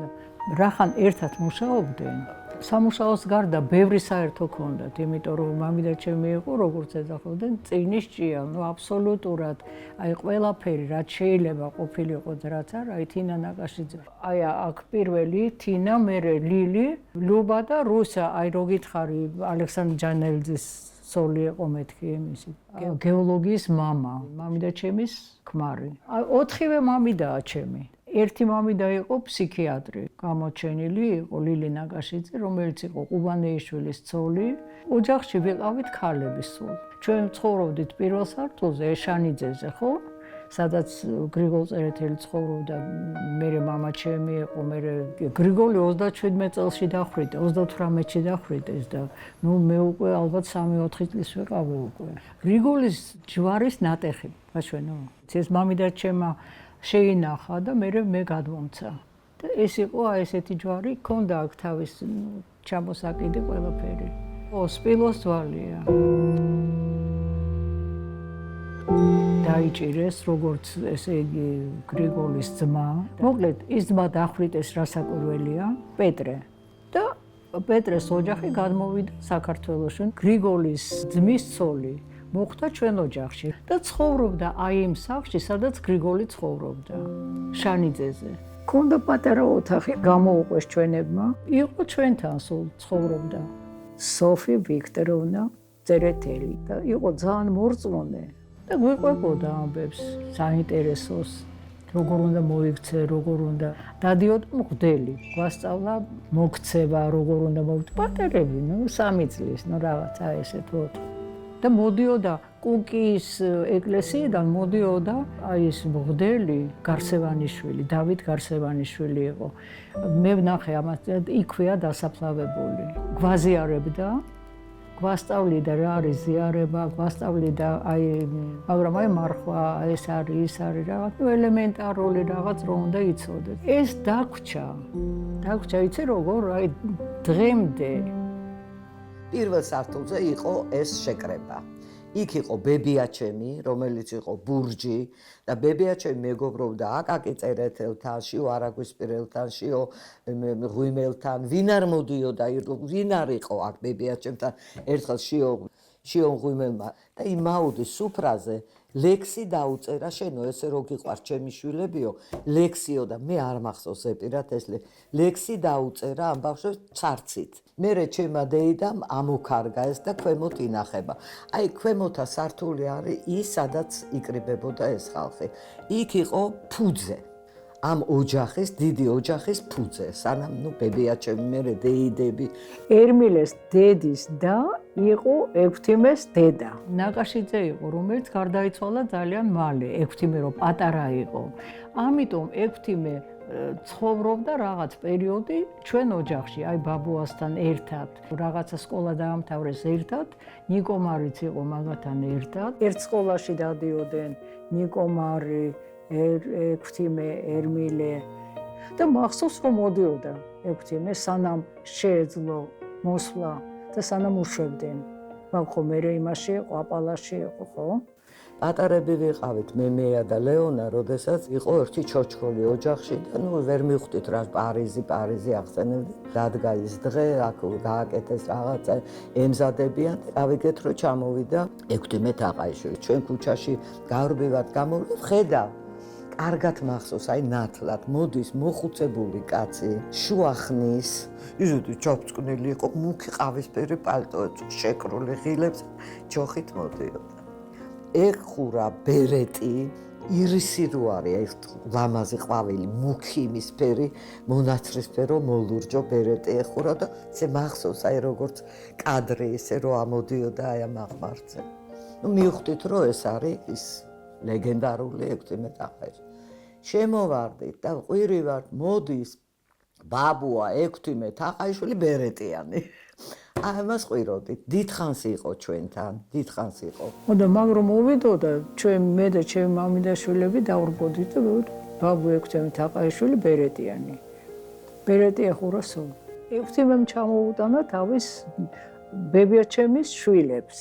რახან ერთად მუშაობდნენ. სამუშაოს გარდა ბევრი საერთო ჰქონდათ, იმიტომ რომ მამიდა ჩემი იყო, როგორც ეძახოდნენ, წინის ჭია, ნუ აბსოლუტურად, აი ყველაფერი, რაც შეიძლება ყოფილიყო, რაც არა, აი თინა ნაკაშიძე. აი აქ პირველი თინა, მერე ლილი, ლუბა და რუსა, აი რო გითხარი, ალექსანდრე ჯანელიძის სოლი იყო მეთქი იმისი. გეოლოგიის მამა, მამიდა ჩემის ქმარი. აი 4-ვე მამიდაა ჩემი. ერთი მამიდა იყო ფსიქიატრი, გამოჩენილი იყო ლილი ნაკაშიძე, რომელიც იყო ყუბანეიშვილის ცოლი. ოჯახში ვიყავით ქალები სულ. ჩვენ ცხოვრობდით პირველ სართულზე, ეშანიძეზე, ხო? სადაც გრიგოლ წერეთელი ცხოვრობდა, მე მამა ჩემი იყო, მე გრიგოლი 37 წელში დახრიდა, 38-ში დახრიდეს და ნუ მე უკვე ალბათ 3-4 წლის ვიყავი უკვე. გრიგოლის ჯვარის ნატეხი, ბაშვენო. ეს მამიდა ჩემმა შეინახა და მე გადმომცა. და ეს იყო აი ესეთი ჯვარი, ქონდა აქ თავის ჩამოსაკიდი ყველაფერი. სპილოს ძვალია. დაიჭირეს როგორც ესე იგი გრიგოლის ძმა. მოკლედ ის ძმა დახვრიტეს რასაკვირველია, პეტრე. და პეტრეს ოჯახი გადმოვიდა საქართველოში. გრიგოლის ძმის ცოლი მოხვდა ჩვენ ოჯახში და ცხოვრობდა აი იმ სახლში, სადაც გრიგოლი ცხოვრობდა, შანიძეზე. ქონდა პატარა ოთახი, გამოუყვეს ჩვენებმა. იყო ჩვენთან სულ ცხოვრობდა. სოფი ვიქტოროვნა წერეთელი და იყო ძალიან მორწმუნე და გვიყვებოდა ამბებს, საინტერესოს, როგორ უნდა მოიქცე, როგორ უნდა დადიოდა მღვდელი, გვასწავლა მოქცევა, როგორ უნდა მოიქცე, პატერები, 3 წლის, რაღაცა ესეთ ვოთ. და მოდიოდა კუკის ეკლესიიდან მოდიოდა აი ეს მღვდელი გარსევანიშვილი, დავით გარსევანიშვილი იყო. მე ვნახე ამას, იქვეა დასაფლავებული. გვაზიარებდა, გვასწავლიდა რა არის ზიარება, გვასწავლიდა აი, მაგრამ აი მარხვა, ეს არის რაღაც ელემენტარული რაღაც რო უნდა იცოდეთ. ეს დაგვრჩა, იცი როგორ აი დღემდე პირველ სართულზე იყო ეს შეკრება. იქ იყო ბებიაჩემი, რომელიც იყო ბურჯი და ბებიაჩემი მეგობრობდა აკაკი წერეთელთან, შიო არაგვისპირელთან, შიო ღვიმელთან, ვინ არ მოდიოდა, ვინ არ იყო აქ ბებიაჩემთან, ერთხელ შიო ღვიმელმა და იმაუდის სუფრაზე ლექსი დაუწერა, შენო ესე რო გიყვარ ჩემი შვილებიო, ლექსიო და მე არ მახსოვს ეპირად ეს ლექსი დაუწერა ამ ბავშვებს ცარცით. მერე ჩემა დეიდამ ამოქარგა ეს და ქვემოთ ინახება. აი ქვემოთა სართული არის ის, სადაც იკრიბებოდა ეს ხალხი. იქ იყო ფუძე. ამ ოჯახის, დიდი ოჯახის ფუძე. სანამ ნუ ბებიაჩემი, მერე დეიდები. ერმილეს დედის და იყო ექვთიმეს დედა. ნაკაშიძე იყო, რომელიც გარდაიცვალა ძალიან მალე. ექვთიმე რომ პატარა იყო. ამიტომ ექვთიმე ცხოვრობდა რაღაც პერიოდი ჩვენ ოჯახში, აი ბაბუასთან ერთად. რაღაცა სკოლა დაამთავრეს ერთად, ნიკომარიც იყო მაგათან ერთად. ერთ სკოლაში დადიოდნენ ნიკომარი, ექვთიმე, ერმილე და მახსოვს რომ მოდიოდა ექვთიმე სანამ შეეძლო მოსვლა და სანამ უშვებდნენ. მაგრამ ხო მე იმაში იყო, აპალაში იყო, ხო? პატარები ვიყავით მეა და ლეონა, როდესაც იყო ერთი ჩოჩქოლი ოჯახში და ნუ ვერ მივხვდით რა პარიზი ახსენებდი. დადგა ის დღე, აქ გააკეთეს რაღაცა, ემზადებიან. ავიგეთ რომ ჩამოვიდა ექვთიმე თაყაიშვილი. ჩვენ ქუჩაში გავრბივართ, გამოვიდეთ, ხედავ. კარგად მახსოვს, აი ნათლად მოდის მოხუცებული კაცი, შუახნის, იზოდი ჩაფწკნილი იყო, მუქი ყავისფერი პალტო, შეკრული ღილებს, ჯოხით მოდიოდა. ეხურა ბერეტი, ირისი რო არის, ეს ლამაზი ყვავილი, მუქი იმისფერი, მონაცრისფერო მოლურჯო ბერეტი ეხურა და ესე მახსოვს, აი როგორც კადრი ესე რო ამოდიოდა აი ამ აღმართზე. ნუ მივხვდით რომ ეს არის ის ლეგენდარული ექვთიმე თაყაიშვილი. შემოვარდით და ყვირივართ, მოდის ბაბუა ექვთიმე თაყაიშვილი ბერეტიანი. ამას ყვიროდით, დიდხანს იყო ჩვენთან, დიდხანს იყო. და მაგრამ მოვიდოდა, მე და ჩემი მამი და შვილები დავრბოდით და ბაბუ ექვთიმე თაყაიშვილი ბერეტიანი. ბერეტი ეხურა სულ. ექვთიმემ ჩამოუტანა თავის ბებიაჩემის შვილებს.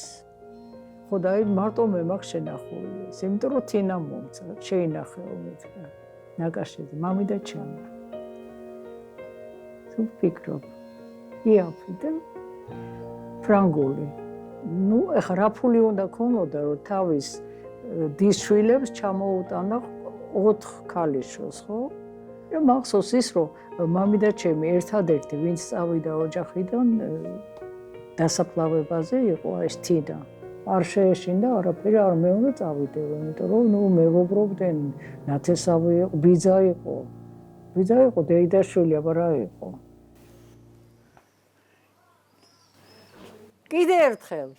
ხო და აი მარტო მე მაქვს შენახული ეს, იმიტომ რომ თინა მომცა, შეინახეო მეთქა. ნაკაშიძე, მამი და ჩემი. თუ ფიქრობ, იაფი და ფრანგული. ნუ ეხა რა ფული უნდა ქონოდა, რომ თავის დის შვილებს ჩამოუტანა 4 ქალიშვილს, ხო? და მახსოვს ის, რომ მამი და ჩემი ერთადერთი, ვინც წავიდა ოჯახიდან დასაფლავებაზე იყო ეს თინა. არ შეეშინდა არაფერი არ მეუნდა წავიდეო, იმიტომ რომ ნუ მეგობრობდნენ, ნათესავი იყო, ბიძა იყო. ბიძა იყო, დეიდაშვილი, აბა რა იყო. კიდე ერთხელ.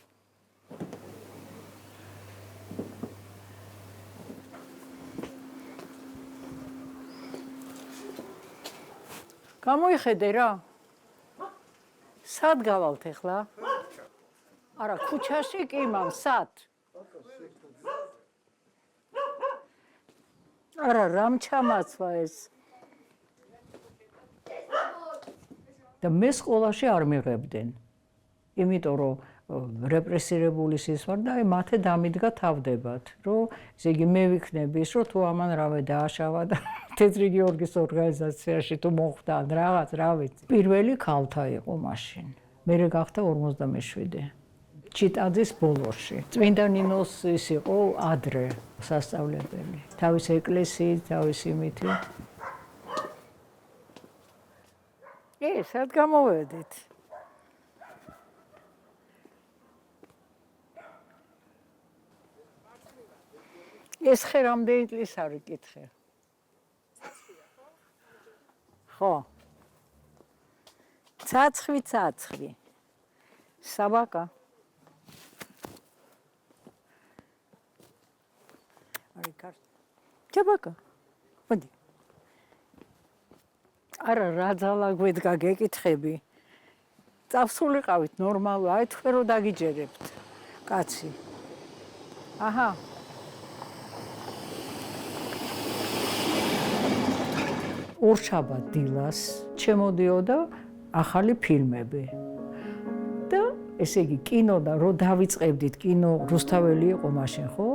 გამოიხედე რა. სად გავალთ ახლა? არა, ქუჩაში კი მამ, სად? არა, რამ ჩამაცვა ეს? და მე სკოლაში არ მიღებდნენ. იმიტომ რომ რეპრესირებული ის ვარ და აი მათე დამიდგა თავდებათ, რომ ესე იგი მე ვიქნები ის, რომ თუ ამან რამე დააშავა და თეთრი გიორგის ორგანიზაციაში თუ მოხვდა რაღაც, რა ვიცი. პირველი ქალთა იყო მაშინ. მერე გახდა 57. ჩიტაძის ბოლოში. წმინდა ნინოს ის იყო ადრე სასწავლებელი. თავის ეკლესიით, თავის იმითი. სად გამოვედით? ეს ხე რამდენი წლის არის კითხე? ხო. ცაცხი. საბაკა. არის კარგი. საბაკა. მოდი. არა, რა ძალა გვედგა გეკითხები. წავსულიყავით ნორმალურად, აი თქვენ რო დაგიჯერებთ, კაცი. აჰა. ორშაბათ დილას შემოდიოდა ახალი ფილმები. და ესე იგი კინო და რო დავიწყებდით კინო რუსთაველი იყო მაშინ, ხო?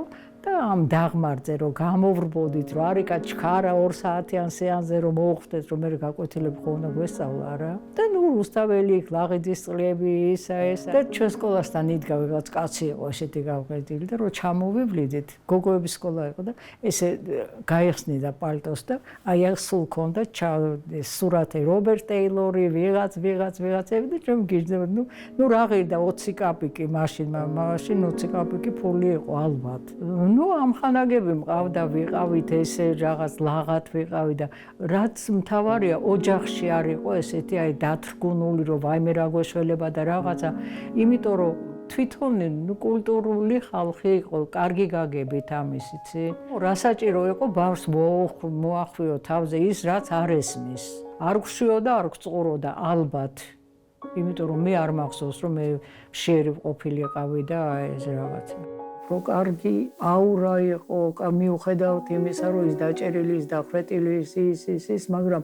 და ამ დაღმართზე რომ გამოვრბოდით, რომ არიკა ჩქარა 2 საათიან სეანსზე რომ მოუხდეთ, რომ მე გაკვეთილები ხომ უნდა გვესწავლა რა. და ნუ რუსთაველი, ლაღიძის წყლები, ისა და ჩვენ სკოლასთან იდგა ვიღაც კაცი იყო ესეთი გავყიდილი და რომ ჩამოვივლიდით, გოგოების სკოლა იყო და ესე გაიხსნიდა პალტოს და აი აქ სულ ქონდა სურათი რობერტ ტეილორი, ვიღაცები და ჩვენ გიჟდებოდ, ნუ რა ღირდა 20 კაპიკი მაშინ 20 კაპიკი ფული იყო ალბათ. ნუ ამხანაგები მყავდა, ვიყავით ესე რაღაც ლაღად ვიყავი და რაც მთავარია ოჯახში არ იყო ესეთი აი დათრგუნული რომ ვაიმე რა გვეშველება და რაღაცა, იმიტომ რომ თვითონ კულტურული ხალხი იყო, კარგი გაგებით ამის, იცი? რა საჭირო იყო ბავშვს მოახვიო თავზე ის რაც არ ესმის. არ გვშიო და არ გწყურო და ალბათ. იმიტომ რომ მე არ მახსოვს რომ მე მშიერი ყოფილიყავი და ეს რაღაცა. რო კარგი აურა იყო, მიუხედავთ იმისა, რომ ის დაჭერილი, ის დახრეტილი, ის, მაგრამ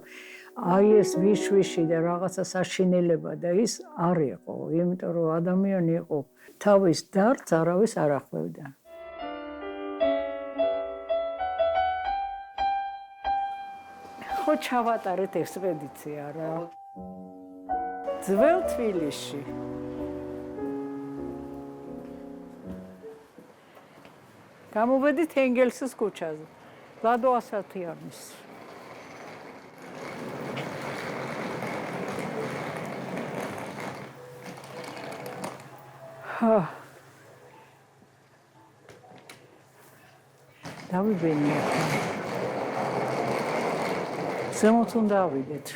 აი ეს ვიშვიში და რაღაცა საშინელება და ის არ იყო, იმიტომ რომ ადამიანი იყო თავის დარდს არავის არ ახვევდა. ხო ჩავატარეთ ექსპედიცია რა. ძველ თბილისში. გამოვედით ენგელსის ქუჩაზე. ლადო ასათიანის. დავიბენი. ზემოთ უნდა ავიდეთ.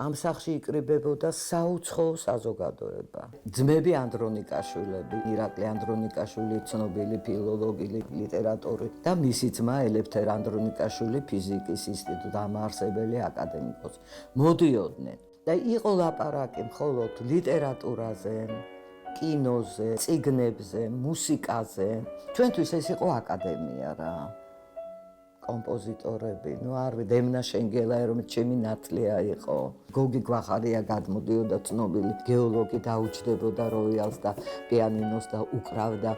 ამ სახლში იკრიბებოდა საუცხოო საზოგადოება. ძმები ანდრონიკაშვილები, ირაკლი ანდრონიკაშვილი, ცნობილი ფილოლოგი, ლიტერატორი და მისი ძმა ელეფთერ ანდრონიკაშვილი, ფიზიკის ინსტიტუტის დამაარსებელი აკადემიკოსი. მოდიოდნენ და იყო ლაპარაკი მხოლოდ ლიტერატურაზე, კინოზე, წიგნებზე, მუსიკაზე. ჩვენთვის ეს იყო აკადემია რა. კომპოზიტორები, არ ვიცი, დემნა შენგელა, რომელიც ჩემი ნათლია იყო. გოგი გვახარია გადმოდიოდა ცნობილი გეოლოგი დაუჯდებოდა როიალს და პიანინოს და უკრავდა.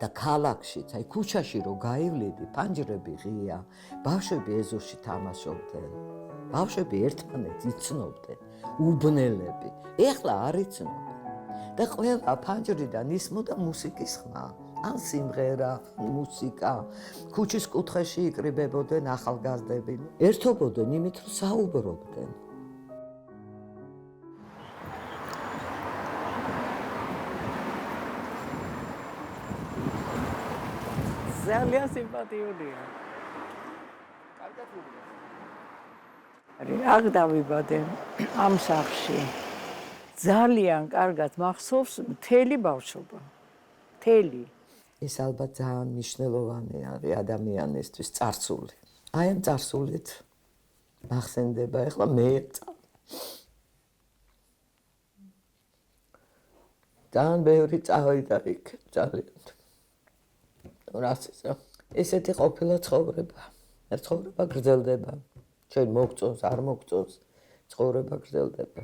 და ქალაქშიც, აი ქუჩაში რო გაივლიდი, ფანჯრები ღია, ბავშვები ეზოში თამაშობდნენ. ბავშვები ერთმანეთს იცნობდნენ, უბნელები. ეხლა არ იცნობენ. და ყველა ფანჯრიდან ისმოდა მუსიკის ხმა. ან სიმღერა, მუსიკა, ქუჩის კუთხეში იკრიბებოდნენ ახალგაზრდები. ერთობოდნენ იმით, რომ საუბრობდნენ. ძალიან სიმპათიურია. აქ დავიბადე ამ სახლში. ძალიან კარგად მახსოვს მთელი ბავშვობა. მთელი. ეს ალბათ ძალიან მნიშვნელოვანი არის ადამიანისთვის წარსული. აი ამ წარსულით მახსენდება ეხლა მე ძალიან ბევრი წავიდა იქ ძალიან. რას ისა? ესეთი ყოფილა ცხოვრება. ცხოვრება გრძელდება. ჩვენ მოგწონს, არ მოგწონს, ცხოვრება გრძელდება.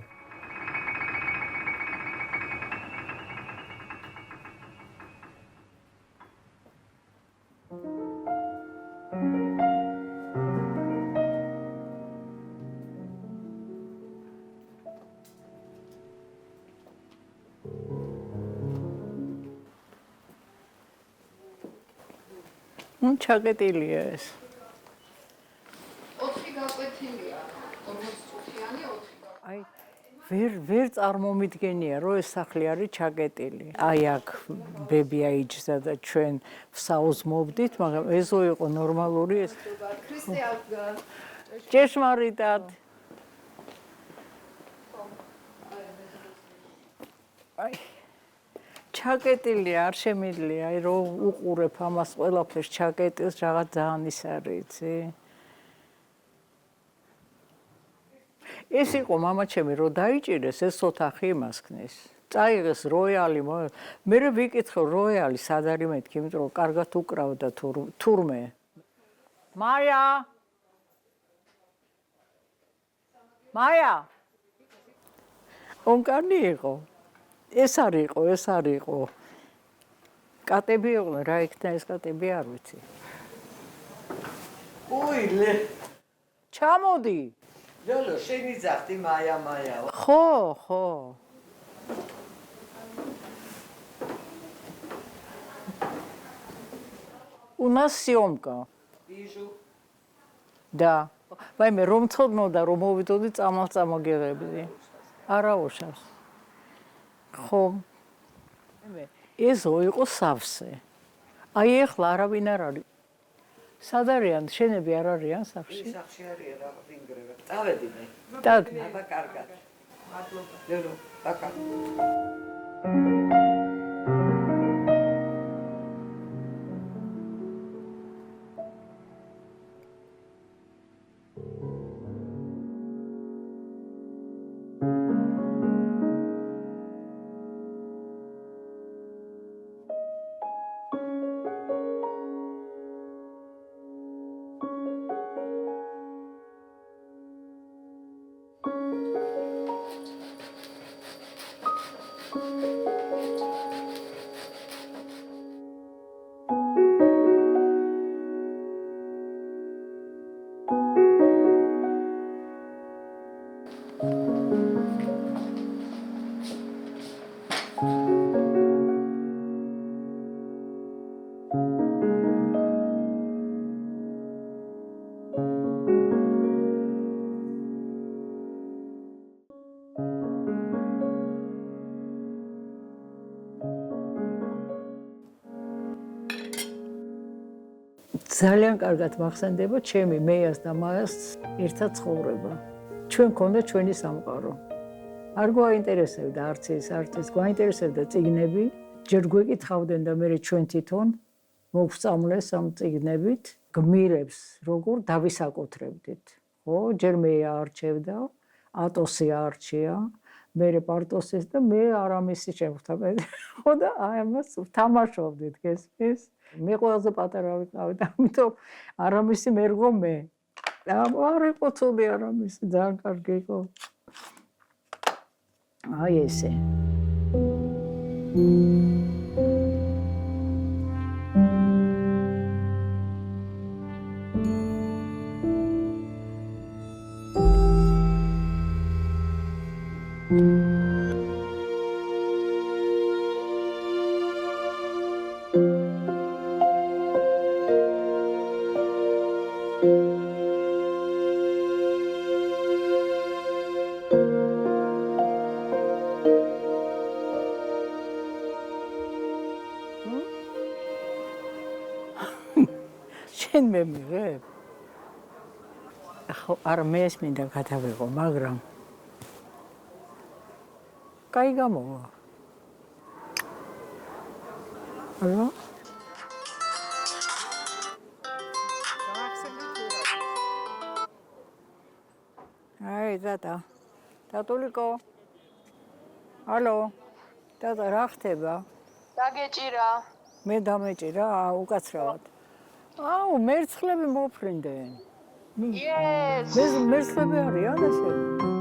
ჩაკეტილია ეს. 4 გაკვეთილია, 40 წუთიანი 4. აი ვერ წარმომიდგენია რომ ეს სახლი არის ჩაკეტილი. აი აქ ბები აიჯდა და ჩვენ ვსაუზმობდით, მაგრამ ეზო იყო ნორმალური ეს. ჭეშმარიტად. აი ჩაკეტილი არ შემიძლია, აი რომ უყურებ ამას ყველაფერს ჩაკეტილს, რაღაც ძალიან ის არის, იცი? ეს იყო მამაჩემი რომ დაიჭირეს ეს ოთახი იმას ქნის. წაიღეს როიალი, მე ვიკითხე როიალი სად არის მეთქი, იმიტომ რომ კარგად უკრავდა თურმე. მაია! მაია! ონკანი იყო. ეს არ იყო. კატები იყვნენ, რა იქნა ეს კატები არ ვიცი. უილე. ჩამოდი. ლოლო, შენი ძახტი მაია. ხო. У нас съемка. Вижу. Да. ვაიმე რომ წოდნოდა რომ მოვიდოდი წამოგიღებდი. არა უშავს. ხო. ეზო იყო სავსე. აი ეხლა არავინ არ არის. სად არიან? შენები არ არიან სახლში? სახლში არიან რა ვინგრება. წავედი მე. დადი. აბა კარგად. მადლობა. ლოლო, ბაკა. ძალიან კარგად მახსენდება ჩემი მეას და მაას ერთად ცხოვრება. ჩვენ გქონდა ჩვენი სამყარო. არ გვაინტერესებდა არც ეს გვაინტერესებდა წიგნები, ჯერ გვეკითხავდნენ და მე ჩვენ თვითონ მოვსწავლეს ამ წიგნებით, გმირებს როგორ დავისაკუთრებდით. ხო, ჯერ მე აარჩევდა, ატოსი აარჩია, მე პარტოსის და მე არამისი შევხვდა. ხო და აი ამას ვთამაშობდით გესმის? მე ყველაზე პატარა ვიყავი და ამიტომ არამისი მერღო მე. არ იყო ცუდი არამისი, ძალიან კარგი იყო. აი ესე. შენ მე მიღებ? ხო, არ მეც მინდა გადავიღო, მაგრამ კაი გამოვა. არა? დადა. დატულიკო. ალო. დადა რა ხდება? დაგეჭირა. მე დამეჭირა, უკაცრავად. აუ, მერცხლები მოფრინდნენ. Yes. მერცხლები არიან ესე?